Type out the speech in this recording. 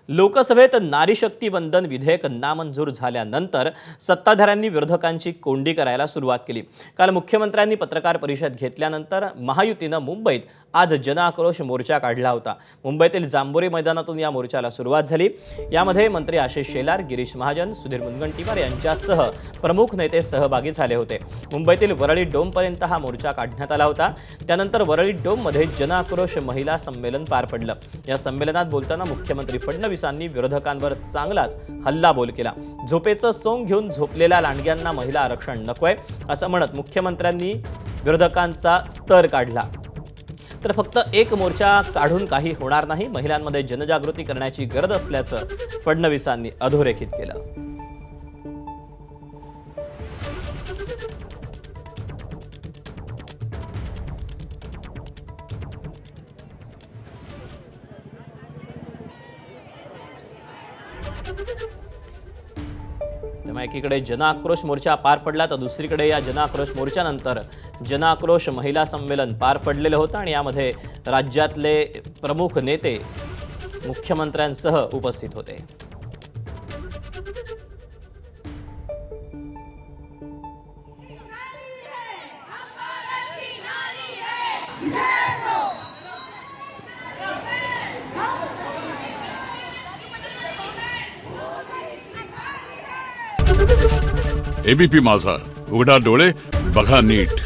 लोकसभेत नारी शक्ती वंदन विधेयक नामंजूर झाल्यानंतर सत्ताधाऱ्यांनी विरोधकांची कोंडी करायला सुरुवात केली। काल मुख्यमंत्र्यांनी पत्रकार परिषद घेतल्यानंतर महायुतीनं मुंबईत आज जनआक्रोश मोर्चा काढला होता। मुंबईतील जांभोरी मैदानातून या मोर्चाला सुरुवात झाली। यामध्ये मंत्री आशिष शेलार, गिरीश महाजन, सुधीर मुनगंटीवार यांच्यासह प्रमुख नेते सहभागी झाले होते। मुंबईतील वरळी डोमपर्यंत हा मोर्चा काढण्यात आला होता। त्यानंतर वरळी डोममध्ये जनआक्रोश महिला संमेलन पार पडलं। या संमेलनात बोलताना मुख्यमंत्री फडणवीसांनी विरोधकांवर चांगलाच हल्लाबोल केला। झोपेचं सोंग घेऊन झोपलेल्या लांडग्यांना महिला आरक्षण नकोय असं म्हणत मुख्यमंत्र्यांनी विरोधकांचा स्तर काढला। तर फक्त एक मोर्चा काढून काही होणार नाही, महिलांमध्ये जनजागृती करण्याची गरज असल्याचं फडणवीसांनी अधोरेखित केलं। त्यामुळे एकीकडे जनआक्रोश मोर्चा पार पडला तर दुसरीकडे या जनआक्रोश मोर्चानंतर जनआक्रोश महिला संमेलन पार पडलेलं होतं आणि यामध्ये राज्यातले प्रमुख नेते मुख्यमंत्र्यांसह उपस्थित होते। एबीपी माझा, उघडा डोळे बघा नीट।